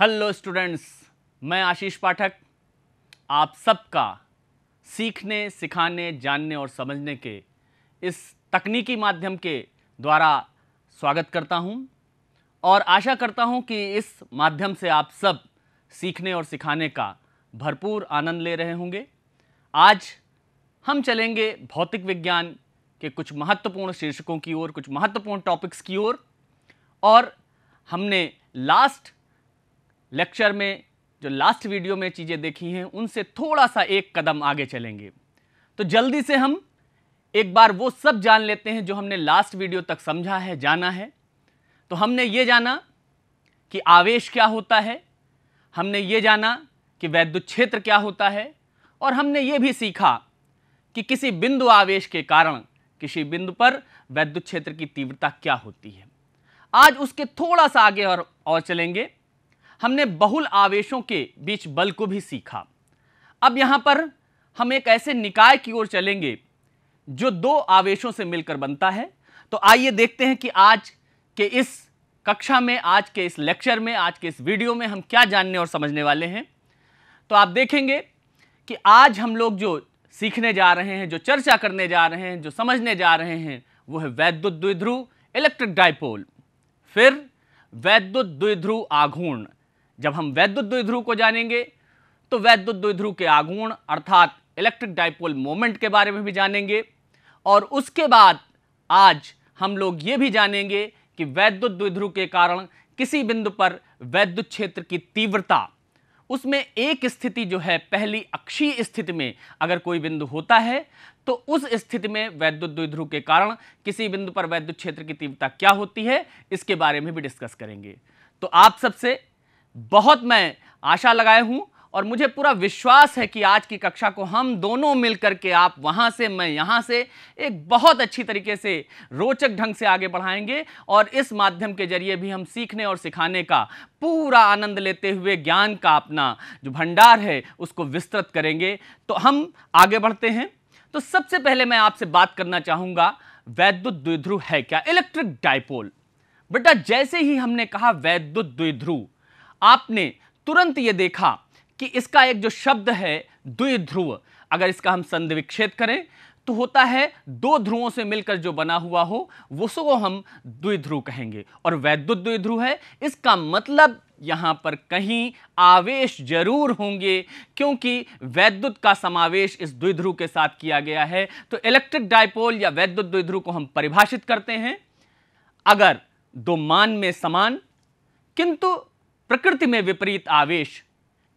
Hello students, मैं आशीष पाठक आप सबका सीखने, सिखाने, जानने और समझने के इस तकनीकी माध्यम के द्वारा स्वागत करता हूं और आशा करता हूं कि इस माध्यम से आप सब सीखने और सिखाने का भरपूर आनंद ले रहे होंगे। आज हम चलेंगे भौतिक विज्ञान के कुछ महत्वपूर्ण शीर्षकों की ओर, कुछ महत्वपूर्ण टॉपिक्स की ओर, और हमने लास्ट लेक्चर में जो लास्ट वीडियो में चीज़ें देखी हैं उनसे थोड़ा सा एक कदम आगे चलेंगे। तो जल्दी से हम एक बार वो सब जान लेते हैं जो हमने लास्ट वीडियो तक समझा है, जाना है। तो हमने ये जाना कि आवेश क्या होता है, हमने ये जाना कि वैद्युत क्षेत्र क्या होता है, और हमने ये भी सीखा कि किसी बिंदु आवेश के कारण किसी बिंदु पर वैद्युत क्षेत्र की तीव्रता क्या होती है। आज उसके थोड़ा सा आगे और चलेंगे। हमने बहुल आवेशों के बीच बल को भी सीखा। अब यहां पर हम एक ऐसे निकाय की ओर चलेंगे जो दो आवेशों से मिलकर बनता है। तो आइए देखते हैं कि आज के इस कक्षा में, आज के इस लेक्चर में, आज के इस वीडियो में हम क्या जानने और समझने वाले हैं। तो आप देखेंगे कि आज हम लोग जो सीखने जा रहे हैं, जो चर्चा करने जा रहे हैं, जो समझने जा रहे हैं, वो है वैद्युत द्विध्रुव, इलेक्ट्रिक डाइपोल, फिर वैद्युत द्विध्रुव आघूर्ण। जब हम वैद्युत द्विध्रुव को जानेंगे तो वैद्युत द्विध्रुव के आघूर्ण अर्थात इलेक्ट्रिक डाइपोल मोमेंट के बारे में भी जानेंगे, और उसके बाद आज हम लोग ये भी जानेंगे कि वैद्युत द्विध्रुव के कारण किसी बिंदु पर वैद्युत क्षेत्र की तीव्रता, उसमें एक स्थिति जो है पहली अक्षीय स्थिति में अगर कोई बिंदु होता है तो उस स्थिति में वैद्युत द्विध्रुव के कारण किसी बिंदु पर वैद्युत क्षेत्र की तीव्रता क्या होती है, इसके बारे में भी डिस्कस करेंगे। तो आप सबसे बहुत मैं आशा लगाए हूं और मुझे पूरा विश्वास है कि आज की कक्षा को हम दोनों मिलकर के, आप वहां से मैं यहां से, एक बहुत अच्छी तरीके से रोचक ढंग से आगे बढ़ाएंगे और इस माध्यम के जरिए भी हम सीखने और सिखाने का पूरा आनंद लेते हुए ज्ञान का अपना जो भंडार है उसको विस्तृत करेंगे। तो हम आगे बढ़ते हैं। तो सबसे पहले मैं आपसे बात करना चाहूंगा वैद्युत द्विध्रुव है क्या, इलेक्ट्रिक डाइपोल। बेटा जैसे ही हमने कहा वैद्युत द्विध्रुव, आपने तुरंत ये देखा कि इसका एक जो शब्द है द्विध्रुव, अगर इसका हम संधि विच्छेद करें तो होता है दो ध्रुवों से मिलकर जो बना हुआ हो उसको हम द्विध्रुव कहेंगे। और वैद्युत द्विध्रुव है, इसका मतलब यहां पर कहीं आवेश जरूर होंगे क्योंकि वैद्युत का समावेश इस द्विध्रुव के साथ किया गया है। तो इलेक्ट्रिक डाइपोल या वैद्युत द्विध्रुव को हम परिभाषित करते हैं, अगर दो मान में समान किंतु प्रकृति में विपरीत आवेश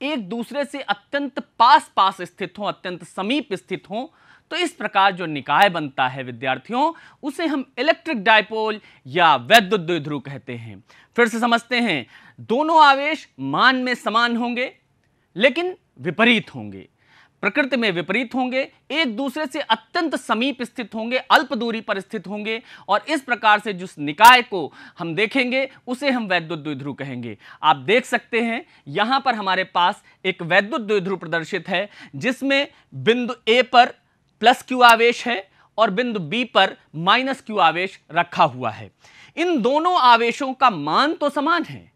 एक दूसरे से अत्यंत पास पास स्थित हो, अत्यंत समीप स्थित हो, तो इस प्रकार जो निकाय बनता है विद्यार्थियों, उसे हम इलेक्ट्रिक डाइपोल या वैद्युत द्विध्रुव कहते हैं। फिर से समझते हैं, दोनों आवेश मान में समान होंगे लेकिन विपरीत होंगे, प्रकृति में विपरीत होंगे, एक दूसरे से अत्यंत समीप स्थित होंगे, अल्प दूरी पर स्थित होंगे, और इस प्रकार से जिस निकाय को हम देखेंगे उसे हम वैद्युत द्विध्रुव कहेंगे। आप देख सकते हैं यहां पर हमारे पास एक वैद्युत द्विध्रुव प्रदर्शित है जिसमें बिंदु ए पर प्लस क्यू आवेश है और बिंदु बी पर माइनस क्यू आवेश रखा हुआ है। इन दोनों आवेशों का मान तो समान है,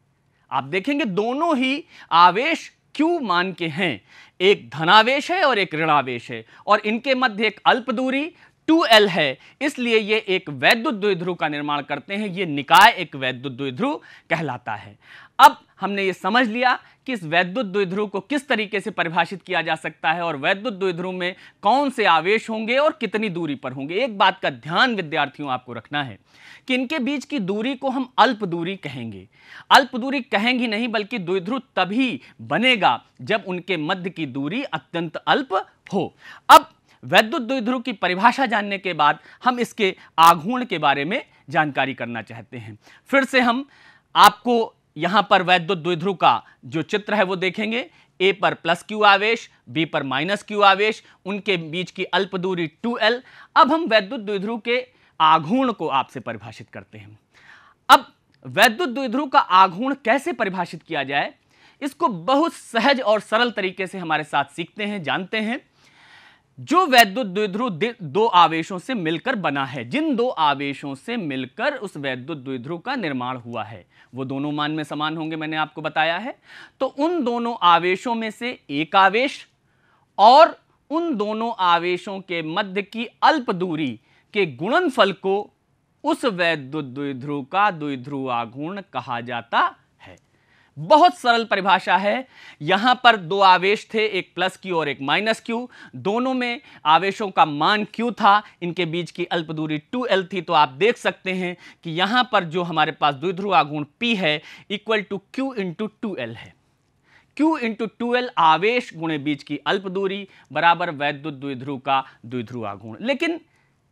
आप देखेंगे दोनों ही आवेश क्यू मान के हैं, एक धनावेश है और एक ऋणावेश है, और इनके मध्य एक अल्प दूरी 2L है, इसलिए ये एक वैद्युत द्विध्रुव का निर्माण करते हैं। ये निकाय एक वैद्युत द्विध्रुव कहलाता है। अब हमने ये समझ लिया कि इस वैद्युत द्विध्रुव को किस तरीके से परिभाषित किया जा सकता है और वैद्युत द्विध्रुव में कौन से आवेश होंगे और कितनी दूरी पर होंगे। एक बात का ध्यान विद्यार्थियों आपको रखना है कि इनके बीच की दूरी को हम अल्प दूरी कहेंगे। अल्प दूरी कहेंगे नहीं, बल्कि द्विध्रुव तभी बनेगा जब उनके मध्य की दूरी अत्यंत अल्प हो। अब वैद्युत द्विध्रुव की परिभाषा जानने के बाद हम इसके आघूर्ण के बारे में जानकारी करना चाहते हैं। फिर से हम आपको यहां पर वैद्युत द्विध्रुव का जो चित्र है वो देखेंगे। ए पर प्लस क्यू आवेश, बी पर माइनस क्यू आवेश, उनके बीच की अल्प दूरी 2L। अब हम वैद्युत द्विध्रुव के आघूर्ण को आपसे परिभाषित करते हैं। अब वैद्युत द्विध्रुव का आघूर्ण कैसे परिभाषित किया जाए, इसको बहुत सहज और सरल तरीके से हमारे साथ सीखते हैं, जानते हैं। जो वैद्युत द्विध्रुव दो आवेशों से मिलकर बना है, जिन दो आवेशों से मिलकर उस वैद्युत द्विध्रुव का निर्माण हुआ है वो दोनों मान में समान होंगे, मैंने आपको बताया है। तो उन दोनों आवेशों में से एक आवेश और उन दोनों आवेशों के मध्य की अल्प दूरी के गुणनफल को उस वैद्युत द्विध्रुव का द्विध्रुव आघूर्ण कहा जाता है। बहुत सरल परिभाषा है। यहां पर दो आवेश थे, एक प्लस Q और एक माइनस Q, दोनों में आवेशों का मान Q था, इनके बीच की अल्प दूरी 2L थी। तो आप देख सकते हैं कि यहां पर जो हमारे पास द्विध्रुव आघूर्ण P है equal to Q into 2L है। Q इंटू 2L आवेश गुणे बीच की अल्प दूरी बराबर वैद्युत द्विध्रुव का द्विध्रुव आघूर्ण। लेकिन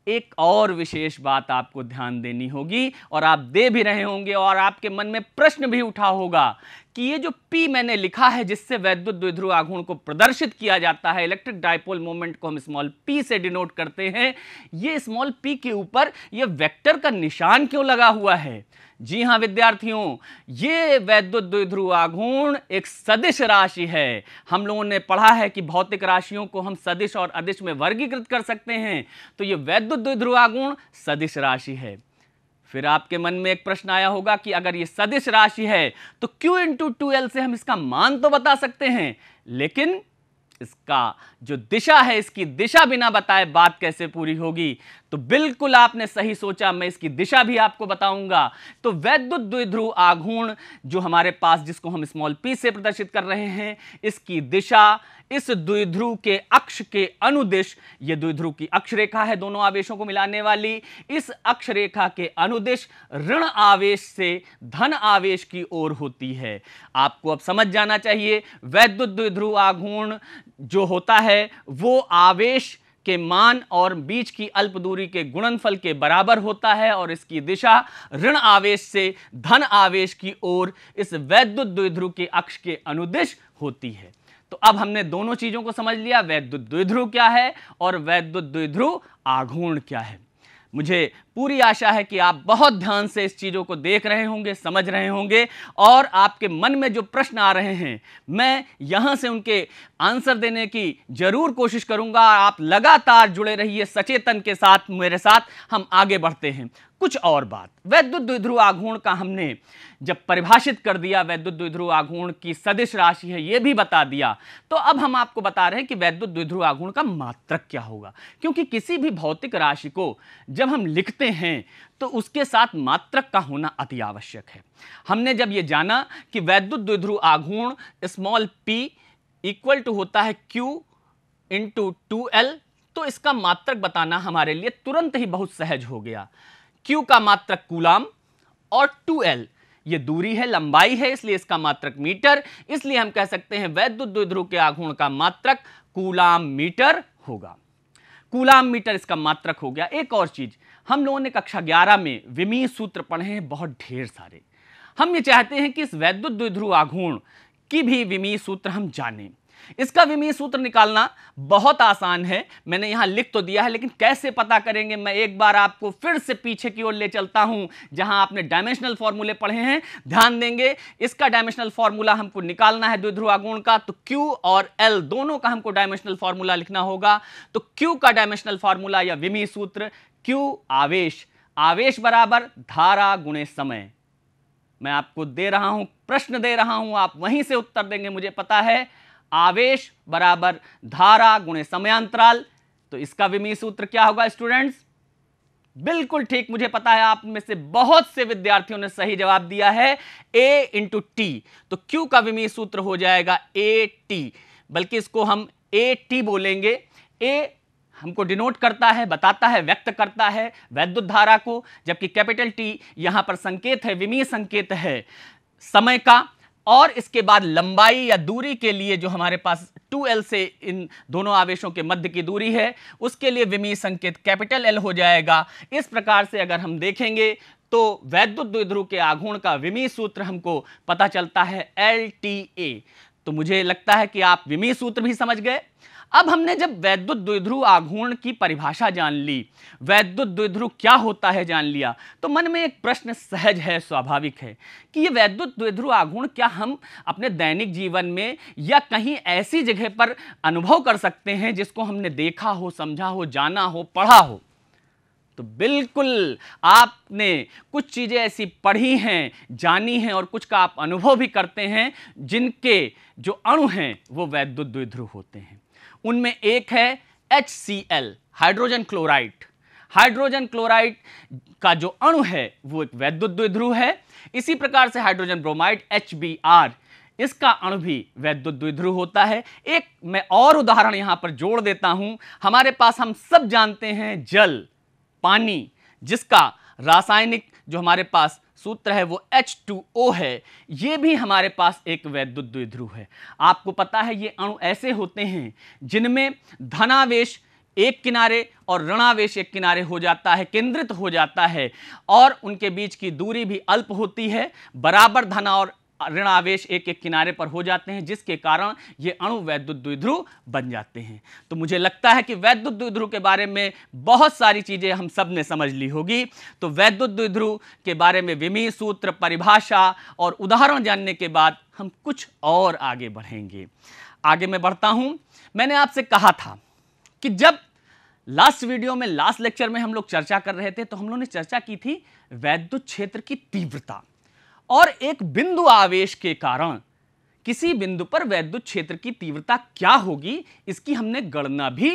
एक और विशेष बात आपको ध्यान देनी होगी और आप दे भी रहे होंगे और आपके मन में प्रश्न भी उठा होगा कि ये जो P मैंने लिखा है जिससे वैद्युत द्विध्रुव आघूर्ण को प्रदर्शित किया जाता है, इलेक्ट्रिक डाइपोल मोमेंट को हम स्मॉल p से डिनोट करते हैं, ये स्मॉल p के ऊपर ये वेक्टर का निशान क्यों लगा हुआ है? जी हां विद्यार्थियों, ये वैद्युत द्विध्रुव आघूर्ण एक सदिश राशि है। हम लोगों ने पढ़ा है कि भौतिक राशियों को हम सदिश और अदिश में वर्गीकृत कर सकते हैं, तो ये वैद्युत द्विध्रुव आघूर्ण सदिश राशि है। फिर आपके मन में एक प्रश्न आया होगा कि अगर ये सदिश राशि है तो Q इंटू 2L से हम इसका मान तो बता सकते हैं, लेकिन इसका जो दिशा है, इसकी दिशा बिना बताए बात कैसे पूरी होगी? तो बिल्कुल आपने सही सोचा, मैं इसकी दिशा भी आपको बताऊंगा। तो वैद्युत द्विध्रुव आघूर्ण जो हमारे पास, जिसको हम स्मॉल p से प्रदर्शित कर रहे हैं, इसकी दिशा इस द्विध्रुव के अक्ष के अनुदिश, ये द्विध्रुव की अक्ष रेखा है दोनों आवेशों को मिलाने वाली, इस अक्ष रेखा के अनुदिश ऋण आवेश से धन आवेश की ओर होती है। आपको अब समझ जाना चाहिए, वैद्युत द्विध्रुव आघूर्ण जो होता है वो आवेश के मान और बीच की अल्प दूरी के गुणनफल के बराबर होता है और इसकी दिशा ऋण आवेश से धन आवेश की ओर इस वैद्युत द्विध्रुव के अक्ष के अनुदिश होती है। तो अब हमने दोनों चीजों को समझ लिया, वैद्युत द्विध्रुव क्या है और वैद्युत द्विध्रुव आघूर्ण क्या है। मुझे पूरी आशा है कि आप बहुत ध्यान से इस चीजों को देख रहे होंगे, समझ रहे होंगे और आपके मन में जो प्रश्न आ रहे हैं मैं यहां से उनके आंसर देने की जरूर कोशिश करूंगा। आप लगातार जुड़े रहिए सचेतन के साथ, मेरे साथ हम आगे बढ़ते हैं। कुछ और बात, वैद्युत द्विध्रुव आघूर्ण का हमने जब परिभाषित कर दिया, वैद्युत द्विध्रुव आघूर्ण की सदिश राशि है यह भी बता दिया, तो अब हम आपको बता रहे हैं कि वैद्युत द्विध्रुव आघूर्ण का मात्रक क्या होगा। क्योंकि किसी भी भौतिक राशि को जब हम लिखते हैं तो उसके साथ मात्रक का होना अति आवश्यक है। हमने जब यह जाना कि वैद्युत द्विध्रुव आघूर्ण स्मॉल p इक्वल टू होता है Q इंटू 2L, तो इसका मात्रक बताना हमारे लिए तुरंत ही बहुत सहज हो गया। Q का मात्रक कूलाम और 2L ये दूरी है, लंबाई है, इसलिए इसका मात्रक मीटर, इसलिए हम कह सकते हैं वैद्युत द्विध्रुव के आघूर्ण का मात्रक कूलाम मीटर होगा। कूलाम मीटर इसका मात्रक हो गया। एक और चीज, हम लोगों ने कक्षा 11 में विमीय सूत्र पढ़े हैं बहुत ढेर सारे। हम ये चाहते हैं कि इस वैद्युत द्विध्रुव आघूर्ण की भी विमीय सूत्र हम जानें। इसका विमीय सूत्र निकालना बहुत आसान है, मैंने यहां लिख तो दिया है, लेकिन कैसे पता करेंगे? मैं एक बार आपको फिर से पीछे की ओर ले चलता हूं जहां आपने डायमेंशनल फॉर्मूले पढ़े हैं। ध्यान देंगे, इसका डायमेंशनल फॉर्मूला हमको निकालना है द्विध्रुव आघूर्ण का, तो Q और L दोनों का हमको डायमेंशनल फॉर्मूला लिखना होगा। तो Q का डायमेंशनल फॉर्मूला या विमीय सूत्र, Q आवेश, आवेश बराबर धारा गुणे समय। मैं आपको दे रहा हूं, प्रश्न दे रहा हूं, आप वहीं से उत्तर देंगे, मुझे पता है। आवेश बराबर धारा गुणे समयांतराल, तो इसका विमीय सूत्र क्या होगा स्टूडेंट्स? बिल्कुल ठीक, मुझे पता है आप में से बहुत से विद्यार्थियों ने सही जवाब दिया है, A इंटू टी। तो Q का विमीय सूत्र हो जाएगा AT, बल्कि इसको हम AT बोलेंगे। A हमको डिनोट करता है, बताता है, व्यक्त करता है वैद्युत धारा को, जबकि कैपिटल T यहां पर संकेत है, विमीय संकेत है समय का। और इसके बाद लंबाई या दूरी के लिए जो हमारे पास 2L से इन दोनों आवेशों के मध्य की दूरी है, उसके लिए विमीय संकेत कैपिटल L हो जाएगा। इस प्रकार से अगर हम देखेंगे तो वैद्युत द्विध्रुव के आघूर्ण का विमीय सूत्र हमको पता चलता है LTA। तो मुझे लगता है कि आप विमीय सूत्र भी समझ गए। अब हमने जब वैद्युत द्विध्रुव आघूर्ण की परिभाषा जान ली, वैद्युत द्विध्रुव क्या होता है जान लिया, तो मन में एक प्रश्न सहज है, स्वाभाविक है कि ये वैद्युत द्विध्रुव आघूर्ण क्या हम अपने दैनिक जीवन में या कहीं ऐसी जगह पर अनुभव कर सकते हैं जिसको हमने देखा हो, समझा हो, जाना हो, पढ़ा हो। तो बिल्कुल आपने कुछ चीजें ऐसी पढ़ी हैं, जानी हैं और कुछ का आप अनुभव भी करते हैं जिनके जो अणु हैं वो वैद्युत द्विध्रुव होते हैं। उनमें एक है HCl, hydrogen chloride. Hydrogen chloride का जो अणु है वो एक वैद्युत द्विध्रुव है। इसी प्रकार से हाइड्रोजन ब्रोमाइड HBr, इसका अणु भी वैद्युत द्विध्रुव होता है। एक मैं और उदाहरण यहां पर जोड़ देता हूं। हमारे पास हम सब जानते हैं जल, पानी, जिसका रासायनिक जो हमारे पास सूत्र है वो H2O है, ये भी हमारे पास एक वैद्युत द्विध्रुव है। आपको पता है ये अणु ऐसे होते हैं जिनमें धनावेश एक किनारे और ऋणावेश एक किनारे हो जाता है, केंद्रित हो जाता है, और उनके बीच की दूरी भी अल्प होती है, बराबर धन और ऋणावेश एक एक किनारे पर हो जाते हैं, जिसके कारण ये अणु वैद्युत द्विध्रुव बन जाते हैं। तो मुझे लगता है कि वैद्युत द्विध्रुव के बारे में बहुत सारी चीजें हम सब ने समझ ली होगी। तो वैद्युत द्विध्रुव के बारे में विमीय सूत्र, परिभाषा और उदाहरण जानने के बाद हम कुछ और आगे बढ़ेंगे। आगे मैं बढ़ता हूं। मैंने आपसे कहा था कि जब लास्ट वीडियो में, लास्ट लेक्चर में हम लोग चर्चा कर रहे थे तो हम लोगों ने चर्चा की थी वैद्युत क्षेत्र की तीव्रता, और एक बिंदु आवेश के कारण किसी बिंदु पर वैद्युत क्षेत्र की तीव्रता क्या होगी इसकी हमने गणना भी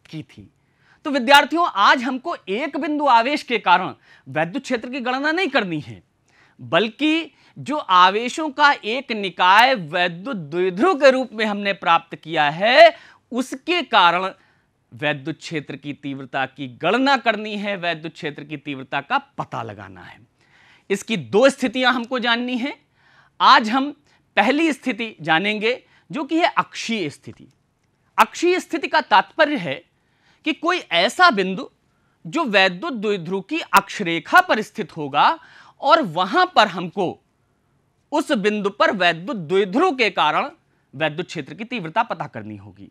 की थी। तो विद्यार्थियों, आज हमको एक बिंदु आवेश के कारण वैद्युत क्षेत्र की गणना नहीं करनी है, बल्कि जो आवेशों का एक निकाय वैद्युत द्विध्रुव के रूप में हमने प्राप्त किया है उसके कारण वैद्युत क्षेत्र की तीव्रता की गणना करनी है, वैद्युत क्षेत्र की तीव्रता का पता लगाना है। इसकी दो स्थितियां हमको जाननी है। आज हम पहली स्थिति जानेंगे जो कि है अक्षीय स्थिति। अक्षीय स्थिति का तात्पर्य है कि कोई ऐसा बिंदु जो वैद्युत द्विध्रुव की अक्षरेखा पर स्थित होगा और वहां पर हमको उस बिंदु पर वैद्युत द्विध्रुव के कारण वैद्युत क्षेत्र की तीव्रता पता करनी होगी।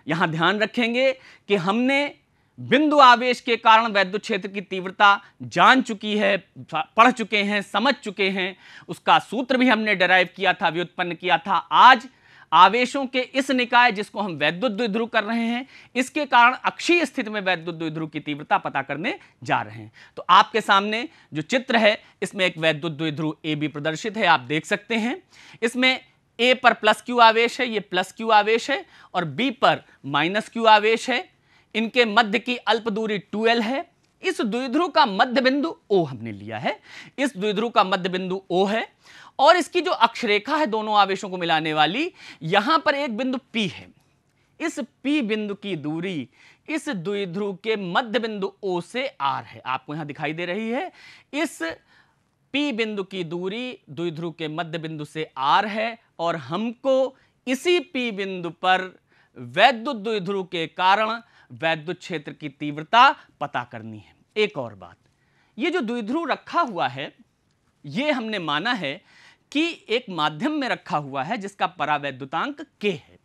यहां ध्यान रखेंगे कि हमने बिंदु आवेश के कारण वैद्युत क्षेत्र की तीव्रता जान चुकी है, पढ़ चुके हैं, समझ चुके हैं, उसका सूत्र भी हमने डिराइव किया था, व्युत्पन्न किया था। आज आवेशों के इस निकाय जिसको हम वैद्युत द्विध्रुव कर रहे हैं, इसके कारण अक्षीय स्थिति में वैद्युत द्विध्रुव की तीव्रता पता करने जा रहे हैं। तो आपके सामने जो चित्र है इसमें एक वैद्युत द्विध्रुव AB प्रदर्शित है, आप देख सकते हैं। इसमें A पर प्लस Q आवेश है, ये प्लस Q आवेश है, और B पर माइनस Q आवेश है। इनके मध्य की अल्प दूरी 2L है। इस द्विध्रुव का मध्य बिंदु O हमने लिया है, इस द्विध्रुव का मध्य बिंदु O है, और इसकी जो अक्षरेखा है दोनों आवेशों को मिलाने वाली, यहां पर एक बिंदु P है। इस P बिंदु की दूरी इस द्विध्रुव के मध्य बिंदु O से R है, आपको यहां दिखाई दे रही है। इस P बिंदु की दूरी द्विध्रुव के मध्य बिंदु से R है, और हमको इसी P बिंदु पर वैद्युत द्विध्रुव के कारण वैद्युत क्षेत्र की तीव्रता पता करनी है। एक और बात, ये जो द्विध्रुव रखा हुआ है ये हमने माना है कि एक माध्यम में रखा हुआ है जिसका परावैद्युतांक K है।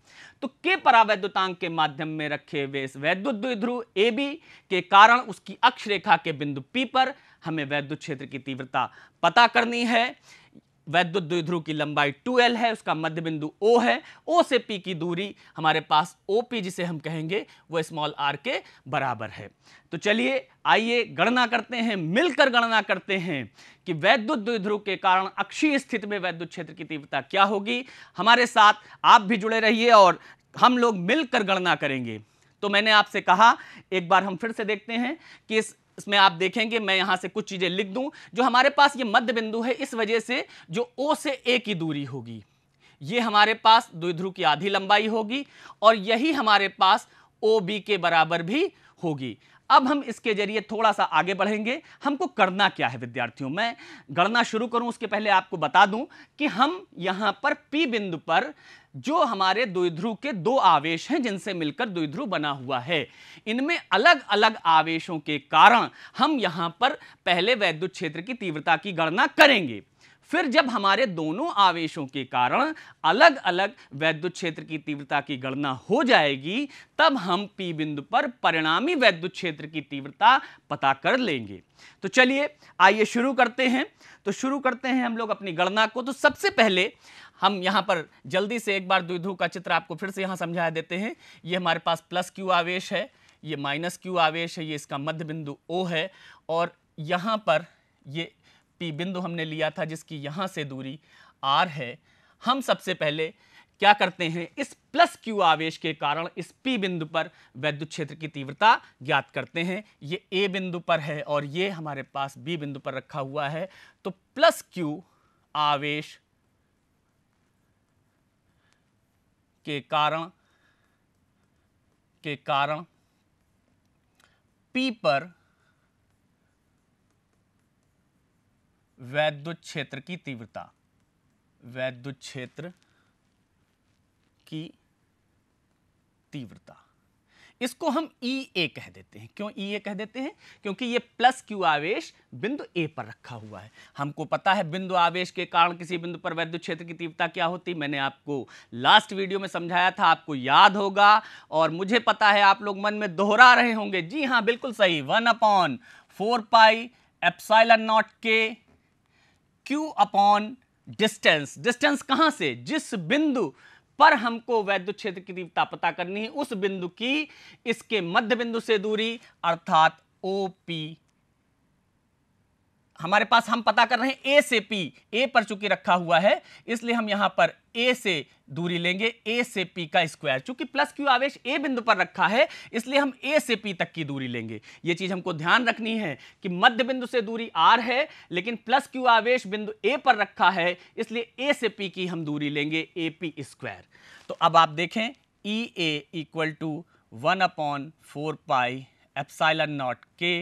तो K परावैद्युतांक के माध्यम में रखे हुए इस वैद्युत द्विध्रुव AB के कारण उसकी अक्षरेखा के बिंदु P पर हमें वैद्युत क्षेत्र की तीव्रता पता करनी है। वैद्युत द्विध्रुव की लंबाई 2L है, उसका मध्य बिंदु O है, O से P की दूरी हमारे पास OP जिसे हम कहेंगे वो स्मॉल r के बराबर है। तो चलिए आइए गणना करते हैं, मिलकर गणना करते हैं कि वैद्युत द्विध्रुव के कारण अक्षीय स्थिति में वैद्युत क्षेत्र की तीव्रता क्या होगी। हमारे साथ आप भी जुड़े रहिए और हम लोग मिलकर गणना करेंगे। तो मैंने आपसे कहा, एक बार हम फिर से देखते हैं कि इसमें आप देखेंगे मैं यहां से कुछ चीजें लिख दूं। जो हमारे पास ये मध्य बिंदु है, इस वजह से जो O से A की दूरी होगी ये हमारे पास द्विध्रुव की आधी लंबाई होगी, और यही हमारे पास OB के बराबर भी होगी। अब हम इसके जरिए थोड़ा सा आगे बढ़ेंगे। हमको करना क्या है विद्यार्थियों, मैं गणना शुरू करूं उसके पहले आपको बता दूं कि हम यहां पर P बिंदु पर जो हमारे द्विध्रुव के दो आवेश हैं जिनसे मिलकर द्विध्रुव बना हुआ है, इनमें अलग अलग आवेशों के कारण हम यहां पर पहले वैद्युत क्षेत्र की तीव्रता की गणना करेंगे। फिर जब हमारे दोनों आवेशों के कारण अलग अलग वैद्युत क्षेत्र की तीव्रता की गणना हो जाएगी, तब हम P बिंदु पर परिणामी वैद्युत क्षेत्र की तीव्रता पता कर लेंगे। तो चलिए आइए शुरू करते हैं। तो शुरू करते हैं हम लोग अपनी गणना को। तो सबसे पहले हम यहां पर जल्दी से एक बार द्विध्रुव का चित्र आपको फिर से यहां समझा देते हैं। ये हमारे पास प्लस Q आवेश है, ये माइनस Q आवेश है, ये इसका मध्य बिंदु O है, और यहां पर ये P बिंदु हमने लिया था जिसकी यहां से दूरी R है। हम सबसे पहले क्या करते हैं, इस प्लस Q आवेश के कारण इस P बिंदु पर वैद्युत क्षेत्र की तीव्रता ज्ञात करते हैं। ये A बिंदु पर है और ये हमारे पास B बिंदु पर रखा हुआ है। तो प्लस Q आवेश के कारण P पर वैद्युत क्षेत्र की तीव्रता, वैद्युत क्षेत्र की तीव्रता, इसको हम EA कह देते हैं। क्यों EA कह देते हैं? क्योंकि ये प्लस Q आवेश बिंदु A पर रखा हुआ है। हमको पता है बिंदु आवेश के कारण किसी बिंदु पर वैद्युत क्षेत्र की तीव्रता क्या होती, मैंने आपको लास्ट वीडियो में समझाया था, आपको याद होगा, और मुझे पता है आप लोग मन में दोहरा रहे होंगे। जी हाँ, बिल्कुल सही, 1/4 pi epsilon nought K Q upon distance. Distance कहां से? जिस बिंदु पर हमको वैद्युत क्षेत्र की तीव्रता पता करनी है उस बिंदु की इसके मध्य बिंदु से दूरी, अर्थात OP। हमारे पास हम पता कर रहे हैं A से P, A पर चूंकि रखा हुआ है इसलिए हम यहां पर A से दूरी लेंगे, A से P का स्क्वायर। चूंकि प्लस Q आवेश A बिंदु पर रखा है इसलिए हम A से P तक की दूरी लेंगे। यह चीज हमको ध्यान रखनी है कि मध्य बिंदु से दूरी R है, लेकिन प्लस Q आवेश बिंदु A पर रखा है इसलिए A से P की हम दूरी लेंगे, AP स्क्वायर। तो अब आप देखें EA equal to 1/4 pi epsilon nought K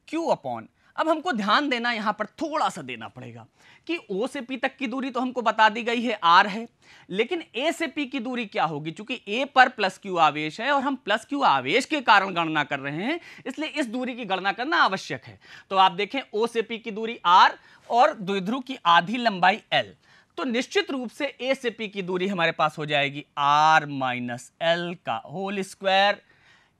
Q upon, अब हमको ध्यान देना यहां पर थोड़ा सा देना पड़ेगा कि O से P तक की दूरी तो हमको बता दी गई है R है, लेकिन A से P की दूरी क्या होगी? चूंकि A पर प्लस Q आवेश है और हम प्लस Q आवेश के कारण गणना कर रहे हैं इसलिए इस दूरी की गणना करना आवश्यक है। तो आप देखें O से P की दूरी R और द्विध्रुव की आधी लंबाई L, तो निश्चित रूप से A से P की दूरी हमारे पास हो जाएगी R माइनस L का होल स्क्वायर।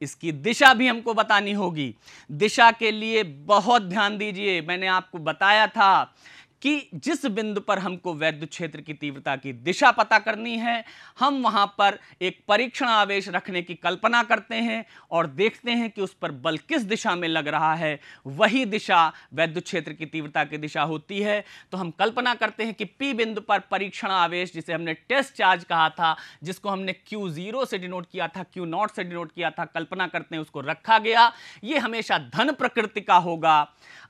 इसकी दिशा भी हमको बतानी होगी। दिशा के लिए बहुत ध्यान दीजिए, मैंने आपको बताया था कि जिस बिंदु पर हमको वैद्युत क्षेत्र की तीव्रता की दिशा पता करनी है, हम वहां पर एक परीक्षण आवेश रखने की कल्पना करते हैं और देखते हैं कि उस पर बल किस दिशा में लग रहा है, वही दिशा वैद्युत क्षेत्र की तीव्रता की दिशा होती है। तो हम कल्पना करते हैं कि P बिंदु पर परीक्षण आवेश, जिसे हमने टेस्ट चार्ज कहा था, जिसको हमने Q0 से डिनोट किया था, Q0 से डिनोट किया था, कल्पना करते हैं उसको रखा गया, ये हमेशा धन प्रकृति का होगा।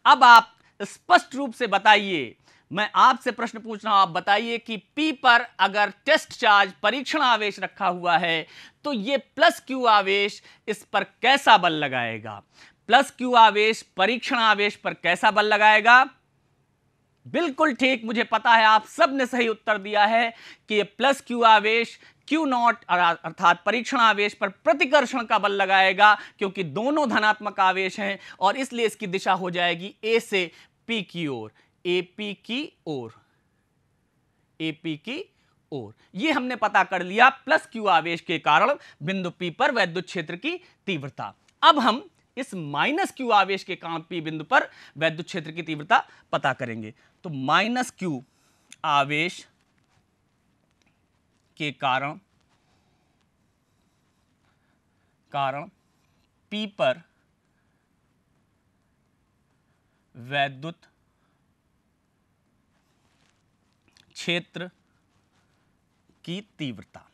अब आप स्पष्ट रूप से बताइए, मैं आपसे प्रश्न पूछ रहा हूं, आप बताइए कि P पर अगर टेस्ट चार्ज परीक्षण आवेश रखा हुआ है तो ये प्लस Q आवेश इस पर कैसा बल लगाएगा? प्लस Q आवेश परीक्षण आवेश पर कैसा बल लगाएगा? बिल्कुल ठीक, मुझे पता है आप सब ने सही उत्तर दिया है कि ये प्लस Q आवेश Q0 अर्थात परीक्षण आवेश पर प्रतिकर्षण का बल लगाएगा, क्योंकि दोनों धनात्मक आवेश हैं और इसलिए इसकी दिशा हो जाएगी A से P की ओर, AP की ओर, AP की ओर। ये हमने पता कर लिया प्लस Q आवेश के कारण बिंदु P पर वैद्युत क्षेत्र की तीव्रता। अब हम इस माइनस Q आवेश के कारण P बिंदु पर वैद्युत क्षेत्र की तीव्रता पता करेंगे। तो माइनस Q आवेश के कारण P पर वैद्युत क्षेत्र की तीव्रता,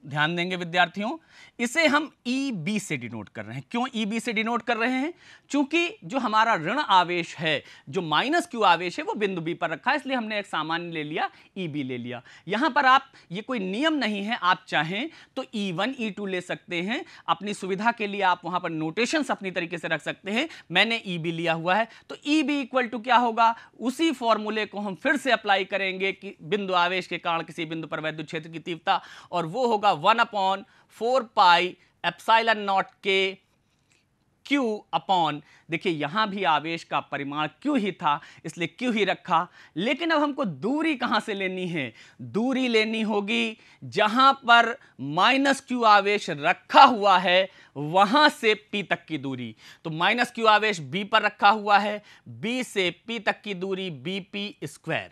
ध्यान देंगे विद्यार्थियों, इसे हम EB से डिनोट कर रहे हैं। क्यों EB से डिनोट कर रहे हैं? क्योंकि जो हमारा ऋण आवेश है, जो माइनस Q आवेश है, वो बिंदु B पर रखा है, इसलिए हमने एक सामान्य ले लिया, EB ले लिया। यहां पर आप, ये कोई नियम नहीं है, आप चाहें तो E1 E2 ले सकते हैं, अपनी सुविधा के लिए आप वहां पर नोटेशंस अपनी तरीके से रख सकते हैं। मैंने EB लिया हुआ है, तो EB इक्वल टू क्या होगा? उसी फॉर्मूले को हम फिर से अप्लाई करेंगे कि बिंदु आवेश के कारण किसी बिंदु पर वैद्युत क्षेत्र की तीव्रता, और वो होगा 1/4 pi epsilon nought K Q upon, देखिए यहां भी आवेश का परिमाण Q ही था इसलिए Q ही रखा। लेकिन अब हमको दूरी कहां से लेनी है? दूरी लेनी होगी जहां पर -Q आवेश रखा हुआ है वहां से P तक की दूरी। तो -Q आवेश B पर रखा हुआ है, B से P तक की दूरी Bp²।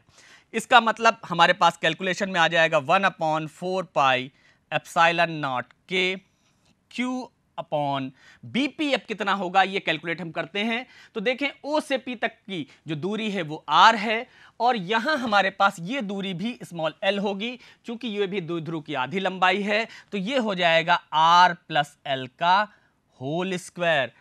इसका मतलब हमारे पास कैलकुलेशन में आ जाएगा 1/4 epsilon nought K Q upon Bp। अब कितना होगा ये कैलकुलेट हम करते हैं। तो देखें O से P तक की जो दूरी है वो R है और यहां हमारे पास ये दूरी भी स्मॉल l होगी, क्योंकि ये भी द्विध्रुव की आधी लंबाई है। तो ये हो जाएगा R प्लस L का होल स्क्वायर।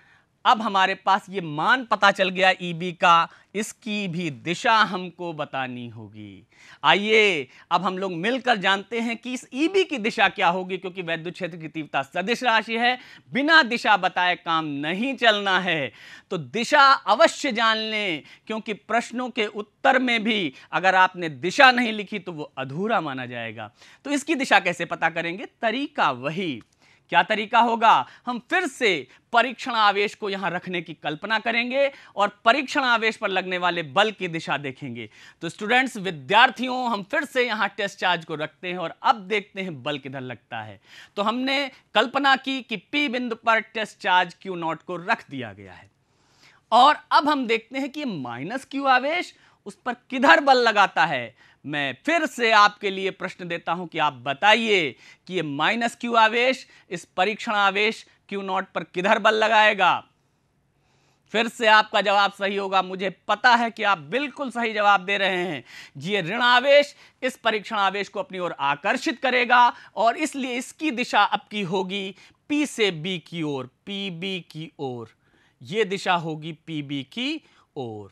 अब हमारे पास ये मान पता चल गया EB का, इसकी भी दिशा हमको बतानी होगी। आइए अब हम लोग मिलकर जानते हैं कि इस EB की दिशा क्या होगी, क्योंकि वैद्युत क्षेत्र की तीव्रता सदिश राशि है, बिना दिशा बताए काम नहीं चलना है। तो दिशा अवश्य जान लें, क्योंकि प्रश्नों के उत्तर में भी अगर आपने दिशा नहीं लिखी तो वो अधूरा माना जाएगा। तो इसकी दिशा कैसे पता करेंगे? तरीका वही। क्या तरीका होगा? हम फिर से परीक्षण आवेश को यहां रखने की कल्पना करेंगे और परीक्षण आवेश पर लगने वाले बल की दिशा देखेंगे। तो स्टूडेंट्स, विद्यार्थियों, हम फिर से यहां टेस्ट चार्ज को रखते हैं और अब देखते हैं बल किधर लगता है। तो हमने कल्पना की कि P बिंदु पर टेस्ट चार्ज Q0 को रख दिया गया है और अब हम देखते हैं कि -Q आवेश उस पर किधर बल लगाता है। मैं फिर से आपके लिए प्रश्न देता हूं कि आप बताइए कि ये -Q आवेश इस परीक्षण आवेश Q0 पर किधर बल लगाएगा। फिर से आपका जवाब सही होगा, मुझे पता है कि आप बिल्कुल सही जवाब दे रहे हैं। ये ऋण आवेश इस परीक्षण आवेश को अपनी ओर आकर्षित करेगा और इसलिए इसकी दिशा अब की होगी P से B की ओर, PB की ओर। ये दिशा होगी PB की ओर।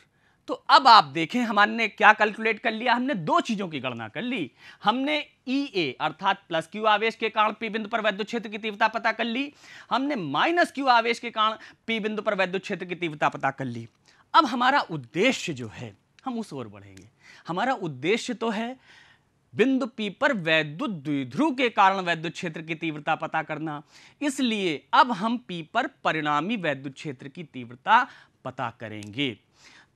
तो अब आप देखें हमने क्या कैलकुलेट कर लिया। हमने दो चीजों की गणना कर ली। हमने EA अर्थात +Q आवेश के कारण P बिंदु पर वैद्युत क्षेत्र की तीव्रता पता कर ली। हमने -Q आवेश के कारण P बिंदु पर वैद्युत क्षेत्र की तीव्रता पता कर ली। अब हमारा उद्देश्य जो है, हम उस ओर बढ़ेंगे। हमारा उद्देश्य तो है बिंदु P पर वैद्युत द्विध्रुव के कारण वैद्युत क्षेत्र की तीव्रता पता करना। इसलिए अब हम P पर परिणामी वैद्युत क्षेत्र की तीव्रता पता करेंगे।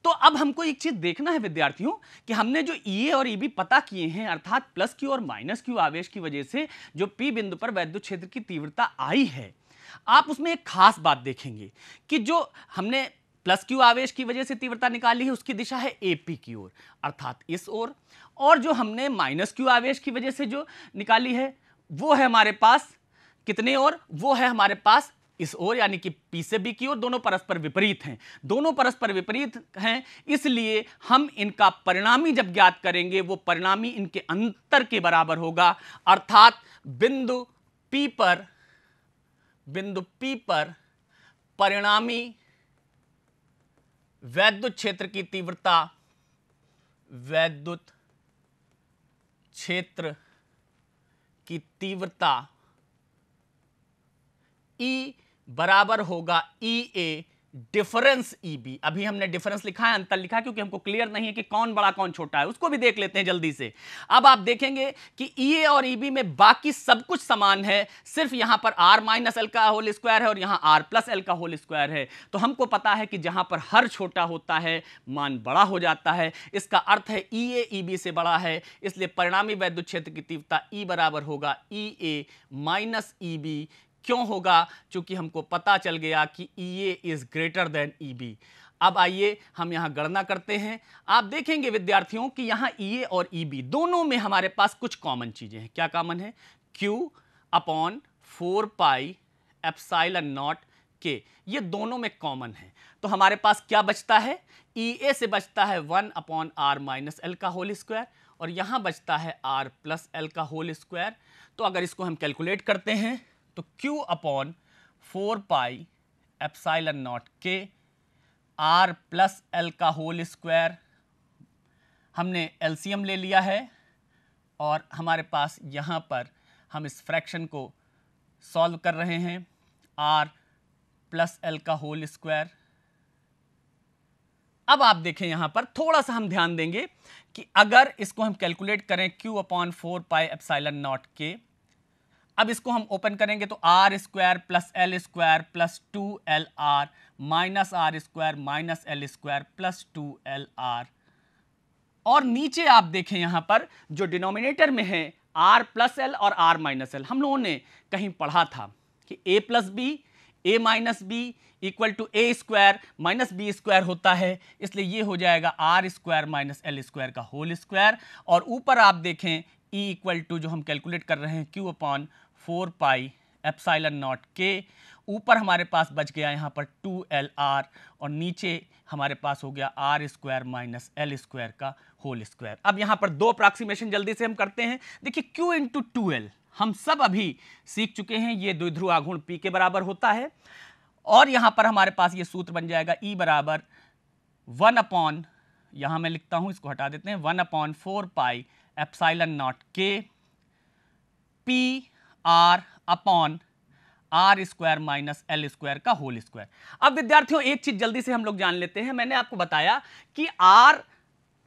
तो अब हमको एक चीज देखना है विद्यार्थियों कि हमने जो EA और EB पता किए हैं अर्थात +Q और -Q आवेश की वजह से जो P बिंदु पर वैद्युत क्षेत्र की तीव्रता आई है, आप उसमें एक खास बात देखेंगे कि जो हमने +Q आवेश की वजह से तीव्रता निकाली है उसकी दिशा है AP की ओर अर्थात इस ओर, और जो हमने -Q आवेश की वजह से जो निकाली है वो है हमारे पास कितने ओर? वो है हमारे पास इस ओर, यानी कि P से B की ओर। दोनों परस्पर विपरीत हैं, दोनों परस्पर विपरीत हैं, इसलिए हम इनका परिणामी जब ज्ञात करेंगे वो परिणामी इनके अंतर के बराबर होगा अर्थात बिंदु P पर परिणामी वैद्युत क्षेत्र की तीव्रता, वैद्युत क्षेत्र की तीव्रता E बराबर होगा EA डिफरेंस EB। अभी हमने डिफरेंस लिखा है, अंतर लिखा है, क्योंकि हमको क्लियर नहीं है कि कौन बड़ा कौन छोटा है। उसको भी देख लेते हैं जल्दी से। अब आप देखेंगे कि EA और EB में बाकी सब कुछ समान है, सिर्फ यहां पर R-L का होल स्क्वायर है और यहां R+L का होल स्क्वायर है। तो हमको पता है कि जहां पर हर छोटा होता है मान बड़ा हो जाता है। इसका अर्थ है EA EB से बड़ा है, इसलिए परिणामी वैद्युत क्षेत्र की तीव्रता E बराबर होगा EA EB। क्यों होगा? क्योंकि हमको पता चल गया कि EA is greater than EB। अब आइए हम यहां गणना करते हैं। आप देखेंगे विद्यार्थियों कि यहां EA और EB दोनों में हमारे पास कुछ कॉमन चीजें हैं। क्या कॉमन है? Q/4 एप्सिलॉन नॉट K, ये दोनों में कॉमन है। तो हमारे पास क्या बचता है? EA से बचता है 1/R-L का होल स्क्वायर और यहां बचता है R+L का होल स्क्वायर। तो अगर इसको हम कैलकुलेट करते हैं तो Q/4 epsilon nought K R+L का होल स्क्वायर, हमने एलसीएम ले लिया है और हमारे पास यहां पर हम इस फ्रैक्शन को सॉल्व कर रहे हैं। R+L का होल स्क्वायर। अब आप देखें यहां पर थोड़ा सा हम ध्यान देंगे कि अगर इसको हम कैलकुलेट करें Q/4 एप्सिलॉन नॉट K, अब इसको हम ओपन करेंगे तो r square plus l square plus 2LR minus r square minus L square plus 2LR, और नीचे आप देखें यहां पर जो डिनोमिनेटर में है आर प्लस एल और आर माइनस एल, हम लोगों ने कहीं पढ़ा था कि A plus B A minus B equal to A square minus B square होता है, इसलिए ये हो जाएगा are square minus L square का होल स्क्वायर। और ऊपर आप देखें ई इक्वल टू जो हम कैलकुलेट कर रहे हैं Q upon 4 pi epsilon not के, ऊपर हमारे पास बच गया यहाँ पर 2LR और नीचे हमारे पास हो गया r square minus L square का होल स्क्वायर। अब यहाँ पर दो अप्रॉक्सीमेशन जल्दी से हम करते हैं। देखिए Q इंटू 2L हम सब अभी सीख चुके हैं, ये द्विध्रुव आघूर्ण P के बराबर होता है, और यहाँ पर हमारे पास ये सूत्र बन जाएगा E बराबर 1 अपॉन, यहाँ मैं लिखता हूँ इसको हटा देते हैं, 1/4 पाई एप्सिलॉन नॉट के P R upon are square minus L square का होल स्क्वायर। अब विद्यार्थियों एक चीज जल्दी से हम लोग जान लेते हैं, मैंने आपको बताया कि आर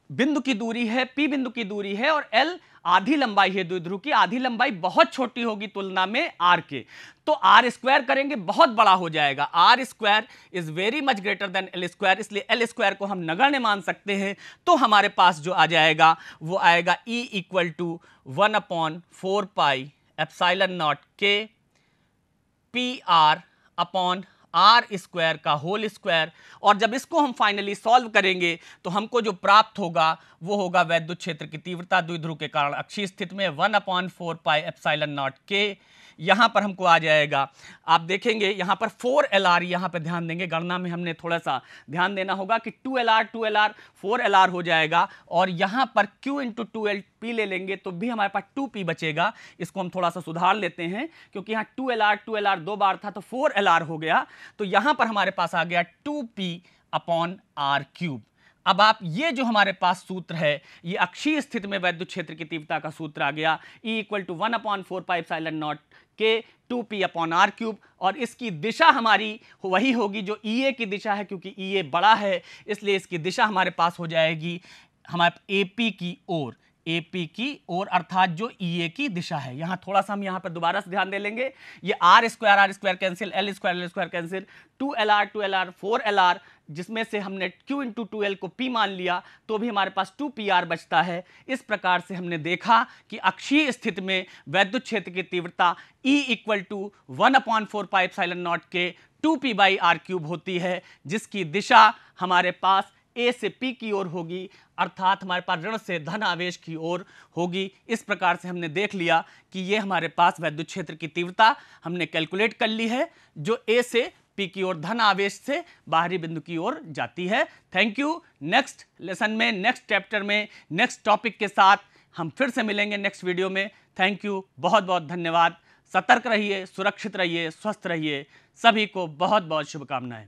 बिंदु की दूरी है, पी बिंदु की दूरी है, और एल आधी लंबाई है द्विध्रुव की, आधी लंबाई बहुत छोटी होगी तुलना में आर के, तो आर स्क्वायर करेंगे बहुत बड़ा हो जाएगा, are square is very much greater than l square, इसलिए एल स्क्वायर को हम नगण्य मान सकते हैं। तो हमारे पास जो आ जाएगा वो आएगा E equal to 1/4 pi epsilon not के P R upon are square का होल स्क्वायर, और जब इसको हम फाइनली सॉल्व करेंगे तो हमको जो प्राप्त होगा वो होगा वैद्युत क्षेत्र की तीव्रता द्विध्रुव के कारण अक्षीय स्थिति में 1/4 पाई एप्सिलॉन नॉट के, यहाँ पर हमको आ जाएगा, आप देखेंगे यहाँ पर 4LR, यहाँ पर ध्यान देंगे गणना में हमने थोड़ा सा ध्यान देना होगा कि 2LR 4LR हो जाएगा, और यहाँ पर Q इंटू 2LP ले लेंगे तो भी हमारे पास 2P बचेगा। इसको हम थोड़ा सा सुधार लेते हैं क्योंकि यहाँ 2LR 2 बार था तो 4LR हो गया, तो यहाँ पर हमारे पास आ गया 2P अपॉन आर क्यूब। अब आप ये जो हमारे पास सूत्र है ये अक्षीय स्थिति में वैद्युत क्षेत्र की तीव्रता का सूत्र आ गया, E equal to 1/4 pi epsilon not के 2P अपॉन आर क्यूब, और इसकी दिशा हमारी वही होगी जो EA की दिशा है, क्योंकि EA बड़ा है इसलिए इसकी दिशा हमारे पास हो जाएगी हमारे AP की ओर, AP की ओर, अर्थात जो EA की दिशा है। यहाँ थोड़ा सा हम यहाँ पर दोबारा से ध्यान दे लेंगे, ये r square cancel, l square cancel, 2LR 4LR, जिसमें से हमने Q इंटू 2L को P मान लिया तो भी हमारे पास 2PR बचता है। इस प्रकार से हमने देखा कि अक्षीय स्थिति में वैद्युत क्षेत्र की तीव्रता E equal to 1/4 pi epsilon not के 2P बाई आर क्यूब होती है, जिसकी दिशा हमारे पास A से P की ओर होगी, अर्थात हमारे पास ऋण से धन आवेश की ओर होगी। इस प्रकार से हमने देख लिया कि ये हमारे पास वैद्युत क्षेत्र की तीव्रता हमने कैलकुलेट कर ली है, जो A से P की ओर धन आवेश से बाहरी बिंदु की ओर जाती है। Thank you. नेक्स्ट लेसन में, नेक्स्ट चैप्टर में, नेक्स्ट टॉपिक के साथ हम फिर से मिलेंगे नेक्स्ट वीडियो में। थैंक यू, बहुत बहुत धन्यवाद। सतर्क रहिए, सुरक्षित रहिए, स्वस्थ रहिए। सभी को बहुत बहुत शुभकामनाएं।